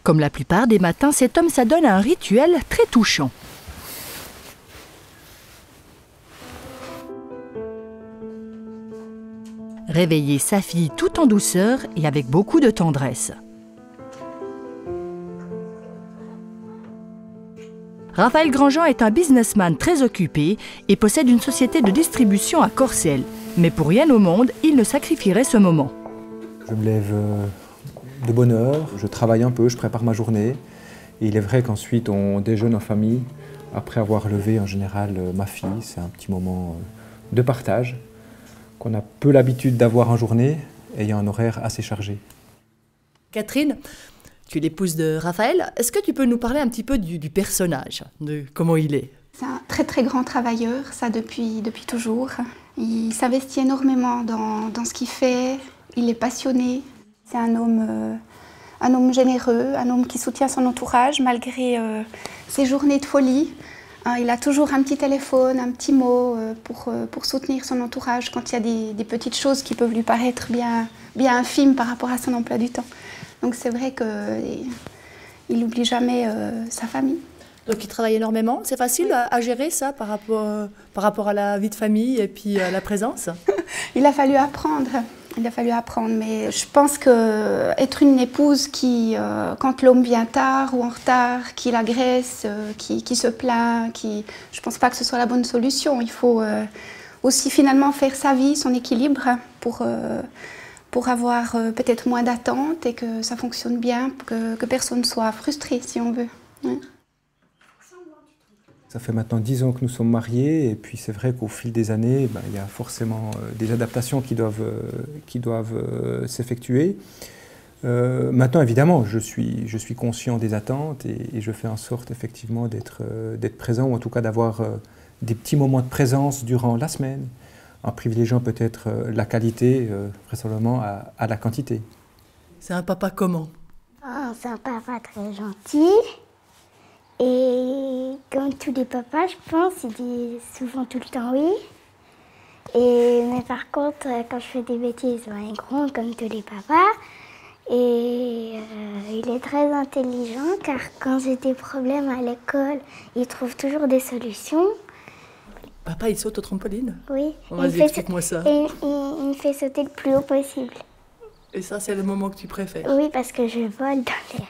Comme la plupart des matins, cet homme s'adonne à un rituel très touchant. Réveiller sa fille tout en douceur et avec beaucoup de tendresse. Raphaël Grandjean est un businessman très occupé et possède une société de distribution à Corcelles. Mais pour rien au monde, il ne sacrifierait ce moment. Je me lève de bonne heure, je travaille un peu, je prépare ma journée. Et il est vrai qu'ensuite on déjeune en famille, après avoir levé en général ma fille. C'est un petit moment de partage qu'on a peu l'habitude d'avoir en journée, ayant un horaire assez chargé. Catherine, tu es l'épouse de Raphaël. Est-ce que tu peux nous parler un petit peu du personnage, de comment il est? C'est un très très grand travailleur, ça depuis toujours. Il s'investit énormément dans ce qu'il fait, il est passionné. C'est un homme généreux, un homme qui soutient son entourage malgré ses journées de folie. Il a toujours un petit téléphone, un petit mot pour soutenir son entourage quand il y a des petites choses qui peuvent lui paraître bien infimes par rapport à son emploi du temps. Donc c'est vrai qu'il n'oublie jamais sa famille. Donc il travaille énormément. C'est facile à gérer ça par rapport à la vie de famille et puis à la présence? Il a fallu apprendre. Mais je pense qu'être une épouse qui, quand l'homme vient tard ou en retard, qui l'agresse, qui se plaint, je ne pense pas que ce soit la bonne solution. Il faut aussi finalement faire sa vie, son équilibre, pour avoir peut-être moins d'attentes et que ça fonctionne bien, que personne ne soit frustré, si on veut. Ouais. Ça fait maintenant 10 ans que nous sommes mariés et puis c'est vrai qu'au fil des années, il y a forcément des adaptations qui doivent s'effectuer. Maintenant, évidemment, je suis conscient des attentes et je fais en sorte effectivement d'être présent ou en tout cas d'avoir des petits moments de présence durant la semaine, en privilégiant peut-être la qualité, vraisemblablement, à la quantité. C'est un papa comment? C'est un papa très gentil. Et comme tous les papas, je pense, il dit souvent tout le temps oui. Mais par contre, quand je fais des bêtises, il gronde comme tous les papas. Et il est très intelligent car quand j'ai des problèmes à l'école, il trouve toujours des solutions. Papa, il saute au trampoline? Oui. Vas-y, explique-moi ça. Et il me fait sauter le plus haut possible. Et ça, c'est le moment que tu préfères? Oui, parce que je vole dans l'air.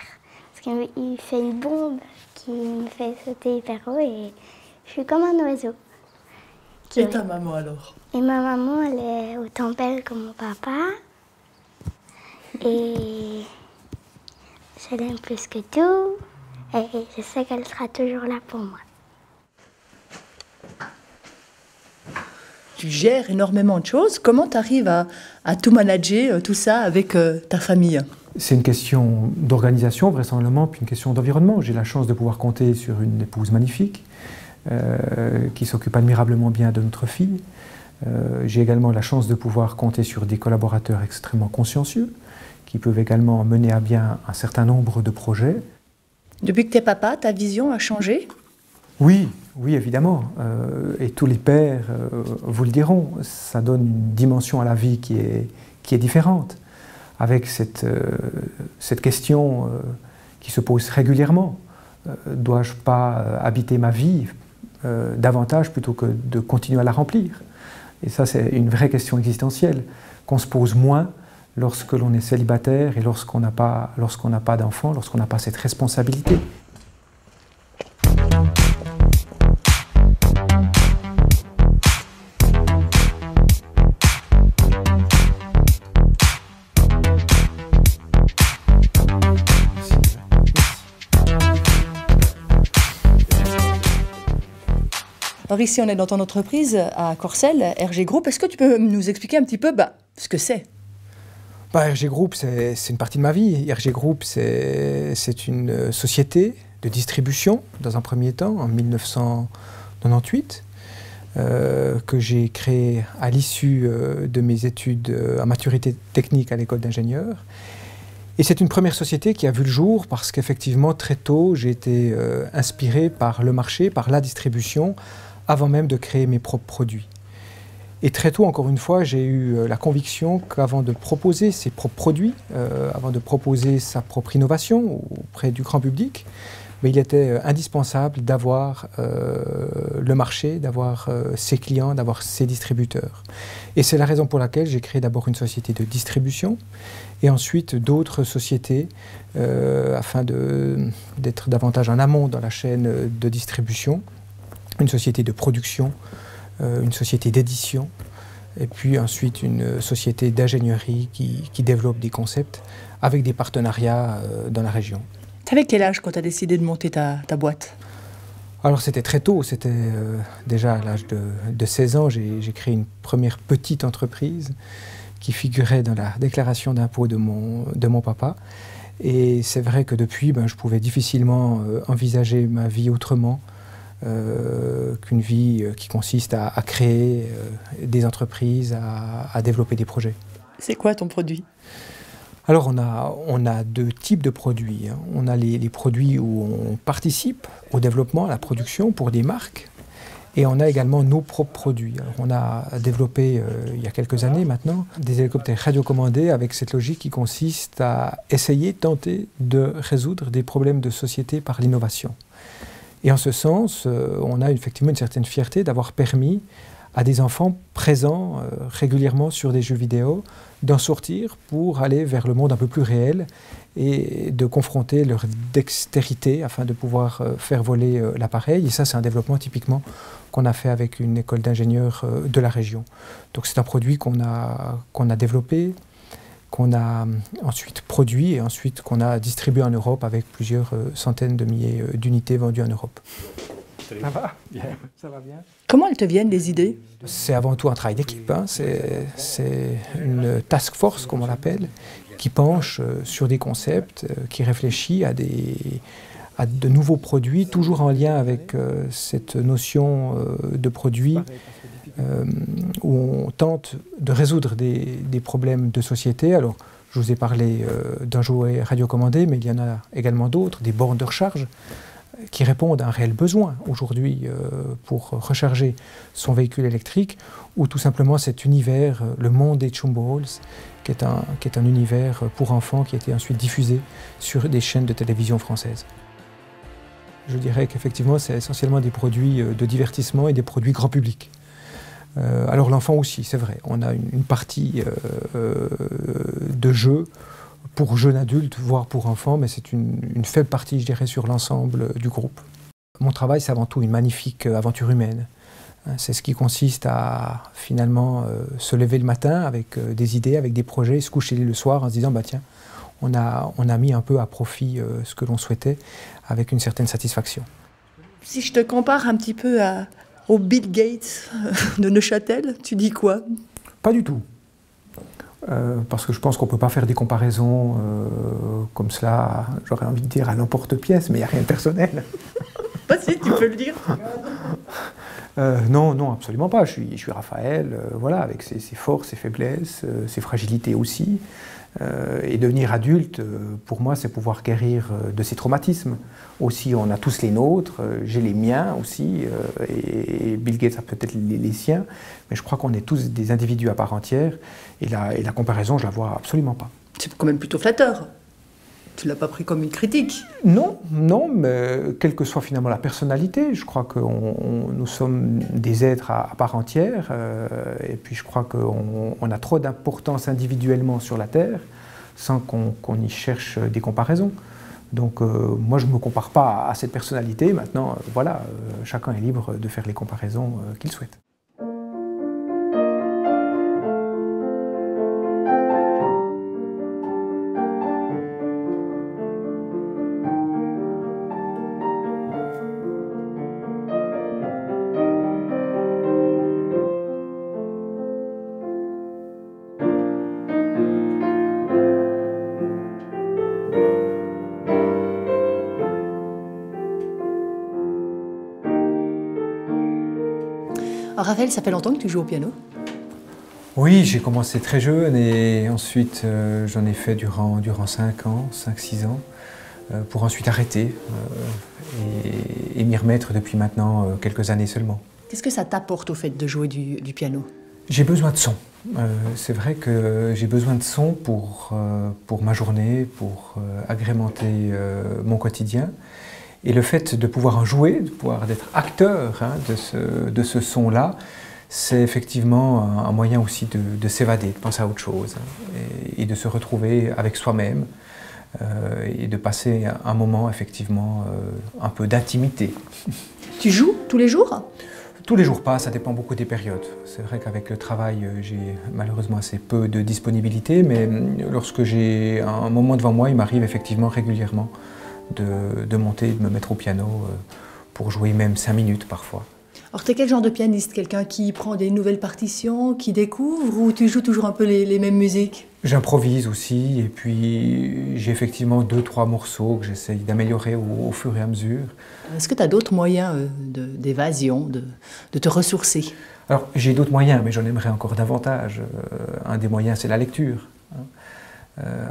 Parce qu'il fait une bombe qui me fait sauter hyper haut et je suis comme un oiseau. Et ta maman alors? Et ma maman, elle est autant belle que mon papa. Et je l'aime plus que tout. Et je sais qu'elle sera toujours là pour moi. Tu gères énormément de choses. Comment tu arrives à tout manager, tout ça, avec ta famille? C'est une question d'organisation, vraisemblablement, puis une question d'environnement. J'ai la chance de pouvoir compter sur une épouse magnifique qui s'occupe admirablement bien de notre fille. J'ai également la chance de pouvoir compter sur des collaborateurs extrêmement consciencieux qui peuvent également mener à bien un certain nombre de projets. Depuis que tu es papa, ta vision a changé? Oui, évidemment. Et tous les pères vous le diront. Ça donne une dimension à la vie qui est différente. Avec cette question qui se pose régulièrement. Dois-je pas habiter ma vie davantage plutôt que de continuer à la remplir? Et ça, c'est une vraie question existentielle qu'on se pose moins lorsque l'on est célibataire et lorsqu'on n'a pas d'enfant, lorsqu'on n'a pas cette responsabilité. Alors ici, on est dans ton entreprise à Corcelles, RG Group. Est-ce que tu peux nous expliquer un petit peu ce que c'est? RG Group, c'est une partie de ma vie. RG Group, c'est une société de distribution, dans un premier temps, en 1998, que j'ai créée à l'issue de mes études à maturité technique à l'école d'ingénieur. Et c'est une première société qui a vu le jour parce qu'effectivement, très tôt, j'ai été inspiré par le marché, par la distribution, avant même de créer mes propres produits. Et très tôt, encore une fois, j'ai eu la conviction qu'avant de proposer ses propres produits, avant de proposer sa propre innovation auprès du grand public, mais il était indispensable d'avoir le marché, d'avoir ses clients, d'avoir ses distributeurs. Et c'est la raison pour laquelle j'ai créé d'abord une société de distribution et ensuite d'autres sociétés afin d'être davantage en amont dans la chaîne de distribution, une société de production, une société d'édition, et puis ensuite une société d'ingénierie qui développe des concepts avec des partenariats dans la région. T'avais quel âge quand tu as décidé de monter ta boîte? Alors c'était très tôt, c'était déjà à l'âge de 16 ans, j'ai créé une première petite entreprise qui figurait dans la déclaration d'impôt de mon papa. Et c'est vrai que depuis, je pouvais difficilement envisager ma vie autrement qu'une vie qui consiste à créer des entreprises, à développer des projets. C'est quoi ton produit? Alors on a deux types de produits. On a les produits où on participe au développement, à la production pour des marques. Et on a également nos propres produits. Alors on a développé il y a quelques années maintenant des hélicoptères radiocommandés avec cette logique qui consiste à essayer, tenter de résoudre des problèmes de société par l'innovation. Et en ce sens, on a effectivement une certaine fierté d'avoir permis à des enfants présents régulièrement sur des jeux vidéo d'en sortir pour aller vers le monde un peu plus réel et de confronter leur dextérité afin de pouvoir faire voler l'appareil. Et ça, c'est un développement typiquement qu'on a fait avec une école d'ingénieurs de la région. Donc c'est un produit qu'on a développé, qu'on a ensuite produit et ensuite qu'on a distribué en Europe avec plusieurs centaines de milliers d'unités vendues en Europe. Ça va bien, ça va bien. Comment elles te viennent, les idées? C'est avant tout un travail d'équipe. C'est une task force, comme on l'appelle, qui penche sur des concepts, qui réfléchit à de nouveaux produits, toujours en lien avec cette notion de produit où on tente de résoudre des problèmes de société. Alors, je vous ai parlé d'un jouet radiocommandé, mais il y en a également d'autres, des bornes de recharge, qui répondent à un réel besoin aujourd'hui pour recharger son véhicule électrique, ou tout simplement cet univers, le monde des Chumbo Halls, qui est un univers pour enfants qui a été ensuite diffusé sur des chaînes de télévision françaises. Je dirais qu'effectivement, c'est essentiellement des produits de divertissement et des produits grand public. Alors l'enfant aussi, c'est vrai, on a une partie de jeux pour jeunes adultes, voire pour enfants, mais c'est une faible partie, je dirais, sur l'ensemble du groupe. Mon travail, c'est avant tout une magnifique aventure humaine. C'est ce qui consiste à, finalement, se lever le matin avec des idées, avec des projets, et se coucher le soir en se disant, tiens, on a mis un peu à profit ce que l'on souhaitait, avec une certaine satisfaction. Si je te compare un petit peu au Bill Gates de Neuchâtel, tu dis quoi? Pas du tout. Parce que je pense qu'on ne peut pas faire des comparaisons comme cela, j'aurais envie de dire à l'emporte-pièce, mais il n'y a rien de personnel. Si, tu peux le dire. Non, absolument pas. Je suis Raphaël, voilà, avec ses forces, ses faiblesses, ses fragilités aussi. Et devenir adulte, pour moi, c'est pouvoir guérir de ses traumatismes. Aussi, on a tous les nôtres, j'ai les miens aussi, et Bill Gates a peut-être les siens, mais je crois qu'on est tous des individus à part entière, et la comparaison, je la vois absolument pas. C'est quand même plutôt flatteur. Tu l'as pas pris comme une critique? Non, mais quelle que soit finalement la personnalité, je crois que nous sommes des êtres à part entière, et puis je crois qu'on a trop d'importance individuellement sur la Terre, sans qu'on y cherche des comparaisons. Donc moi je ne me compare pas à cette personnalité, maintenant voilà, chacun est libre de faire les comparaisons qu'il souhaite. Alors, Raphaël, ça fait longtemps que tu joues au piano? Oui, j'ai commencé très jeune et ensuite j'en ai fait durant 5 ans, 5-6 ans, pour ensuite arrêter et m'y remettre depuis maintenant quelques années seulement. Qu'est-ce que ça t'apporte au fait de jouer du piano? J'ai besoin de son. C'est vrai que j'ai besoin de son pour ma journée, pour agrémenter mon quotidien. Et le fait de pouvoir en jouer, d'être acteur de ce son-là, c'est effectivement un moyen aussi de s'évader, de penser à autre chose, et de se retrouver avec soi-même et de passer un moment effectivement un peu d'intimité. Tu joues tous les jours ? Tous les jours pas, ça dépend beaucoup des périodes. C'est vrai qu'avec le travail, j'ai malheureusement assez peu de disponibilité, mais lorsque j'ai un moment devant moi, il m'arrive effectivement régulièrement de monter, de me mettre au piano pour jouer même 5 minutes parfois. Alors, tu es quel genre de pianiste? Quelqu'un qui prend des nouvelles partitions, qui découvre, ou tu joues toujours un peu les mêmes musiques? J'improvise aussi, et puis j'ai effectivement 2-3 morceaux que j'essaye d'améliorer au fur et à mesure. Est-ce que tu as d'autres moyens d'évasion, de te ressourcer? Alors, j'ai d'autres moyens, mais j'en aimerais encore davantage. Un des moyens, c'est la lecture.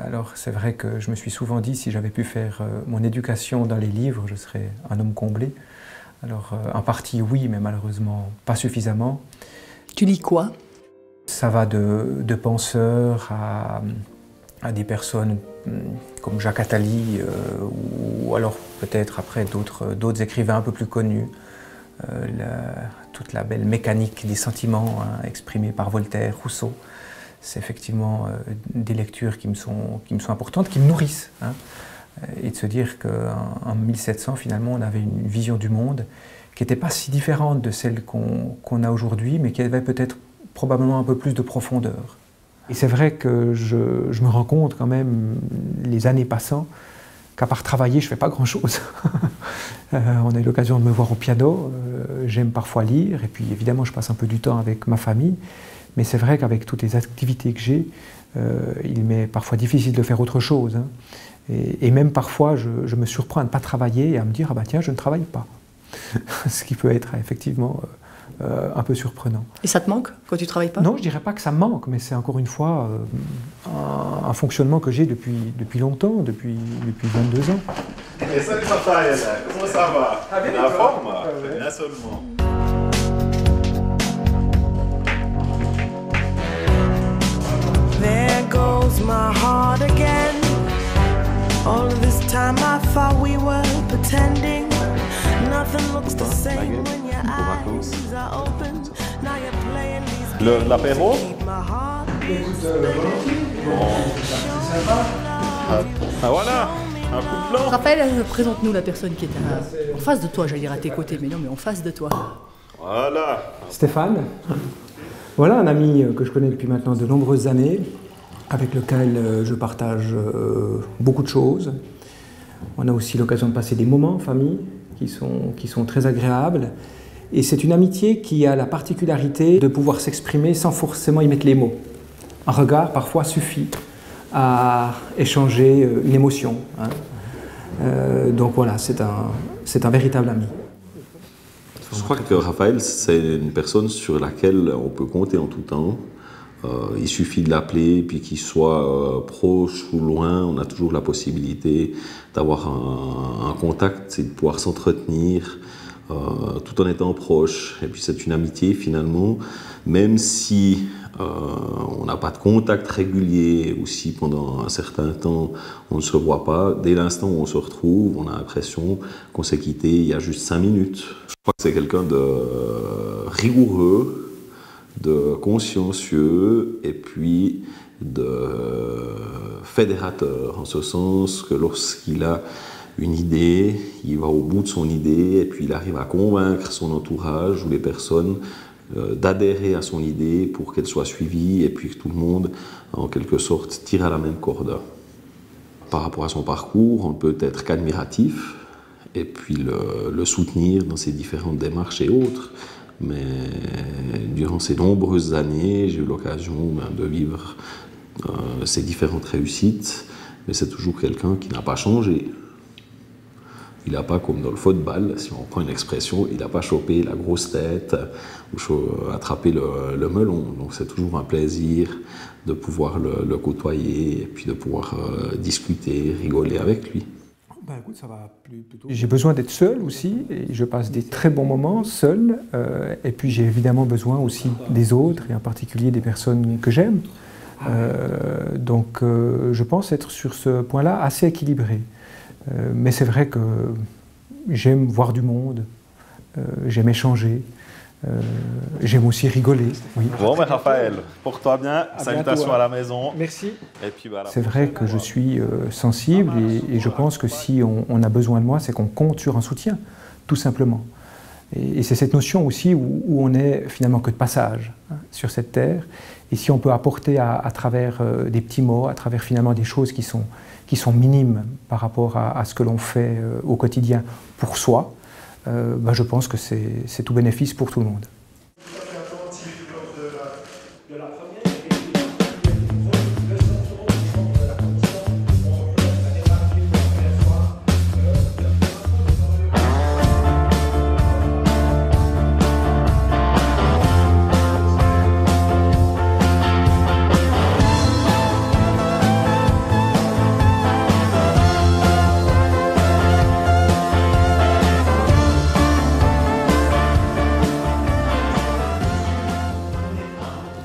Alors, c'est vrai que je me suis souvent dit, si j'avais pu faire mon éducation dans les livres, je serais un homme comblé. Alors, en partie, oui, mais malheureusement, pas suffisamment. Tu lis quoi? Ça va de penseurs à des personnes comme Jacques Attali, ou alors peut-être après d'autres écrivains un peu plus connus. Toute la belle mécanique des sentiments exprimés par Voltaire, Rousseau. C'est effectivement des lectures qui me sont importantes, qui me nourrissent. Et de se dire qu'en 1700, finalement, on avait une vision du monde qui n'était pas si différente de celle qu'on a aujourd'hui, mais qui avait peut-être probablement un peu plus de profondeur. Et c'est vrai que je me rends compte quand même, les années passant, qu'à part travailler, je ne fais pas grand-chose. On a eu l'occasion de me voir au piano, j'aime parfois lire, et puis évidemment je passe un peu du temps avec ma famille, mais c'est vrai qu'avec toutes les activités que j'ai, il m'est parfois difficile de faire autre chose. Et même parfois, je me surprends à ne pas travailler et à me dire « ah bah tiens, je ne travaille pas ». Ce qui peut être effectivement un peu surprenant. Et ça te manque quand tu ne travailles pas? Non, je ne dirais pas que ça me manque, mais c'est encore une fois un fonctionnement que j'ai depuis longtemps, depuis 22 ans. Et salut Raphaël, comment ça va? La forme? Bien seulement. There goes my heart again. All this time I thought we were pretending. Nothing looks the same when your eyes are open. Now you're playing these L'apéro? Ah voilà, un coup de blanc. Raphaël, présente-nous la personne qui est en face de toi, j'allais dire à tes côtés, mais non, mais en face de toi. Voilà. Stéphane, voilà un ami que je connais depuis maintenant de nombreuses années, avec lequel je partage beaucoup de choses. On a aussi l'occasion de passer des moments en famille qui sont très agréables. Et c'est une amitié qui a la particularité de pouvoir s'exprimer sans forcément y mettre les mots. Un regard parfois suffit à échanger une émotion. Donc voilà, c'est un véritable ami. Je crois que Raphaël, c'est une personne sur laquelle on peut compter en tout temps. Il suffit de l'appeler, puis qu'il soit proche ou loin, on a toujours la possibilité d'avoir un contact et de pouvoir s'entretenir tout en étant proche. Et puis c'est une amitié finalement, même si on n'a pas de contact régulier, ou si pendant un certain temps on ne se voit pas, dès l'instant où on se retrouve, on a l'impression qu'on s'est quitté il y a juste 5 minutes. Je crois que c'est quelqu'un de rigoureux, de consciencieux et puis de fédérateur, en ce sens que lorsqu'il a une idée, il va au bout de son idée et puis il arrive à convaincre son entourage ou les personnes d'adhérer à son idée pour qu'elle soit suivie et puis que tout le monde, en quelque sorte, tire à la même corde. Par rapport à son parcours, on peut être qu'admiratif et puis le soutenir dans ses différentes démarches et autres. Mais durant ces nombreuses années, j'ai eu l'occasion de vivre ces différentes réussites, mais c'est toujours quelqu'un qui n'a pas changé. Il n'a pas, comme dans le football, si on prend une expression, il n'a pas chopé la grosse tête ou attrapé le melon. Donc c'est toujours un plaisir de pouvoir le côtoyer et puis de pouvoir discuter, rigoler avec lui. Écoute, ça va plutôt... J'ai besoin d'être seul aussi, et je passe des très bons moments seul, et puis j'ai évidemment besoin aussi des autres, et en particulier des personnes que j'aime. Donc je pense être sur ce point-là assez équilibré. Mais c'est vrai que j'aime voir du monde, j'aime échanger, j'aime aussi rigoler. Oui. Bon, mais Raphaël, porte-toi bien, salutations à la maison. Merci. Et puis, bah, c'est vrai que je suis sensible et je pense que si on a besoin de moi, c'est qu'on compte sur un soutien, tout simplement. Et c'est cette notion aussi où on est finalement que de passage sur cette terre. Et si on peut apporter à travers des petits mots, à travers finalement des choses qui sont minimes par rapport à ce que l'on fait au quotidien pour soi, je pense que c'est tout bénéfice pour tout le monde.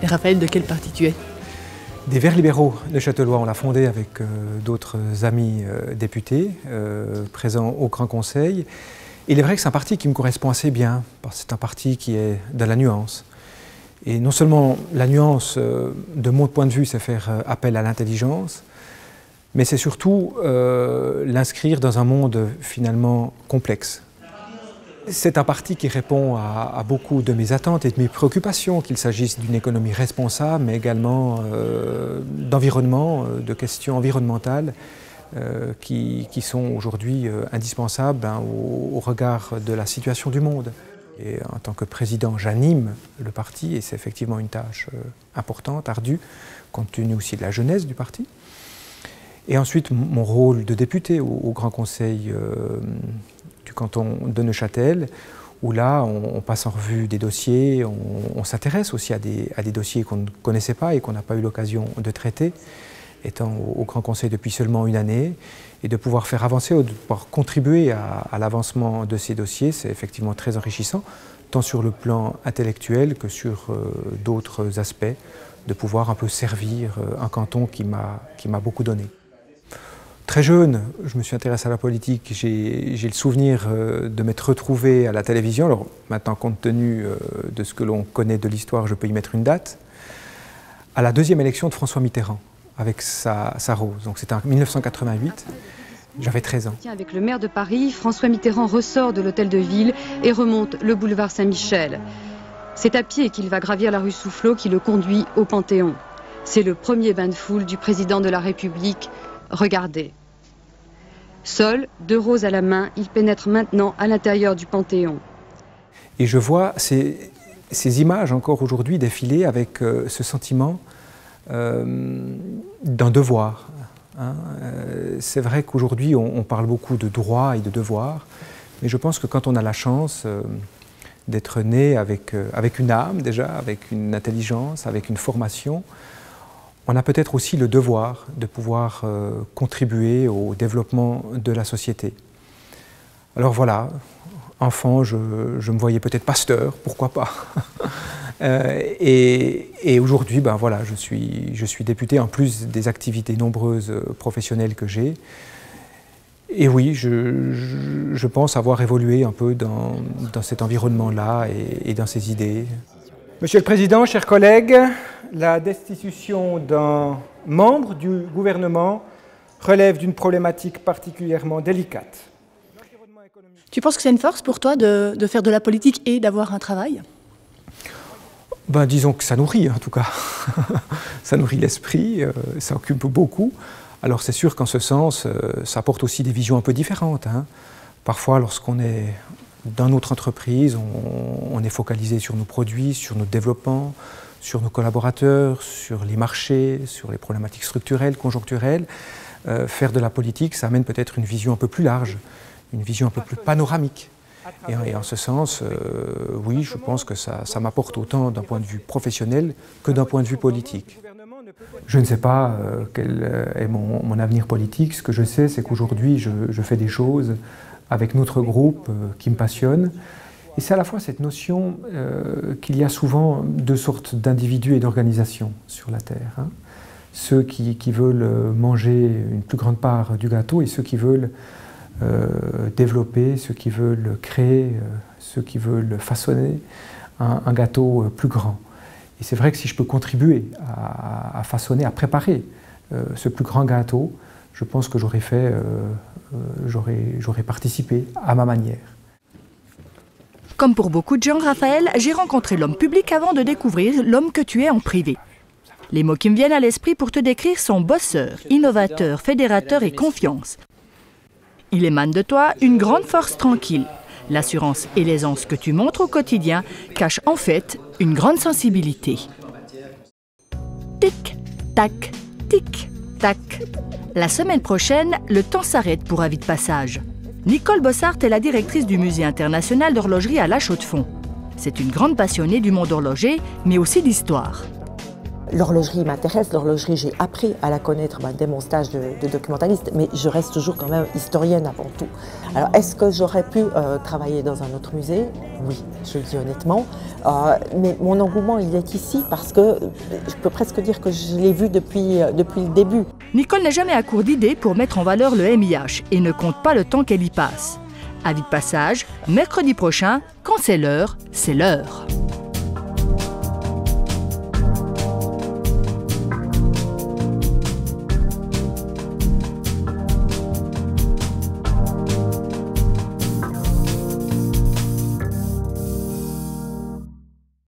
Et Raphaël, de quel parti tu es? Des Verts libéraux de Châtellois, on l'a fondé avec d'autres amis députés présents au Grand Conseil. Il est vrai que c'est un parti qui me correspond assez bien, parce que c'est un parti qui est de la nuance. Et non seulement la nuance, de mon point de vue, c'est faire appel à l'intelligence, mais c'est surtout l'inscrire dans un monde finalement complexe. C'est un parti qui répond à beaucoup de mes attentes et de mes préoccupations, qu'il s'agisse d'une économie responsable, mais également d'environnement, de questions environnementales qui sont aujourd'hui indispensables au regard de la situation du monde. Et en tant que président, j'anime le parti et c'est effectivement une tâche importante, ardue, compte tenu aussi de la jeunesse du parti. Et ensuite, mon rôle de député au Grand Conseil du canton de Neuchâtel, où là, on passe en revue des dossiers, on s'intéresse aussi à des dossiers qu'on ne connaissait pas et qu'on n'a pas eu l'occasion de traiter, étant au Grand Conseil depuis seulement une année, et de pouvoir faire avancer ou de pouvoir contribuer à l'avancement de ces dossiers, c'est effectivement très enrichissant, tant sur le plan intellectuel que sur d'autres aspects, de pouvoir un peu servir un canton qui m'a beaucoup donné. Très jeune, je me suis intéressé à la politique. J'ai le souvenir de m'être retrouvé à la télévision. Alors maintenant, compte tenu de ce que l'on connaît de l'histoire, je peux y mettre une date. À la deuxième élection de François Mitterrand, avec sa rose. Donc c'était en 1988. J'avais 13 ans. Avec le maire de Paris, François Mitterrand ressort de l'hôtel de ville et remonte le boulevard Saint-Michel. C'est à pied qu'il va gravir la rue Soufflot qui le conduit au Panthéon. C'est le premier bain de foule du président de la République. Regardez. Seul, 2 roses à la main, il pénètre maintenant à l'intérieur du Panthéon. Et je vois ces images encore aujourd'hui défiler avec ce sentiment d'un devoir. C'est vrai qu'aujourd'hui on parle beaucoup de droits et de devoirs, mais je pense que quand on a la chance d'être né avec une âme déjà, avec une intelligence, avec une formation, on a peut-être aussi le devoir de pouvoir contribuer au développement de la société. Alors voilà, enfant, je me voyais peut-être pasteur, pourquoi pas. Et aujourd'hui, voilà, je suis député en plus des activités nombreuses professionnelles que j'ai. Et oui, je pense avoir évolué un peu dans cet environnement-là et dans ces idées. Monsieur le Président, chers collègues, la destitution d'un membre du gouvernement relève d'une problématique particulièrement délicate. Tu penses que c'est une force pour toi de faire de la politique et d'avoir un travail? Disons que ça nourrit en tout cas. Ça nourrit l'esprit, ça occupe beaucoup. Alors c'est sûr qu'en ce sens, ça apporte aussi des visions un peu différentes. Parfois, lorsqu'on est dans notre entreprise, on est focalisé sur nos produits, sur notre développement, sur nos collaborateurs, sur les marchés, sur les problématiques structurelles, conjoncturelles. Faire de la politique, ça amène peut-être une vision un peu plus large, une vision un peu plus panoramique. Et en ce sens, oui, je pense que ça m'apporte autant d'un point de vue professionnel que d'un point de vue politique. Le gouvernement ne Je ne sais pas quel est mon avenir politique. Ce que je sais, c'est qu'aujourd'hui, je fais des choses avec notre groupe qui me passionnent. Et c'est à la fois cette notion qu'il y a souvent deux sortes d'individus et d'organisations sur la Terre. Hein. Ceux qui veulent manger une plus grande part du gâteau et ceux qui veulent développer, ceux qui veulent créer, ceux qui veulent façonner un gâteau plus grand. Et c'est vrai que si je peux contribuer à façonner, à préparer ce plus grand gâteau, je pense que j'aurais participé à ma manière. Comme pour beaucoup de gens, Raphaël, j'ai rencontré l'homme public avant de découvrir l'homme que tu es en privé. Les mots qui me viennent à l'esprit pour te décrire sont bosseur, innovateur, fédérateur et confiance. Il émane de toi une grande force tranquille. L'assurance et l'aisance que tu montres au quotidien cachent en fait une grande sensibilité. Tic, tac, tic, tac. La semaine prochaine, le temps s'arrête pour Avis de passage. Nicole Bossart est la directrice du Musée international d'horlogerie à La Chaux-de-Fonds. C'est une grande passionnée du monde horloger, mais aussi d'histoire. L'horlogerie m'intéresse, l'horlogerie j'ai appris à la connaître dès mon stage de documentaliste, mais je reste toujours quand même historienne avant tout. Alors est-ce que j'aurais pu travailler dans un autre musée? Oui, je le dis honnêtement, mais mon engouement il est ici parce que je peux presque dire que je l'ai vu depuis le début. Nicole n'est jamais à court d'idées pour mettre en valeur le MIH et ne compte pas le temps qu'elle y passe. Avis de passage, mercredi prochain, quand c'est l'heure, c'est l'heure.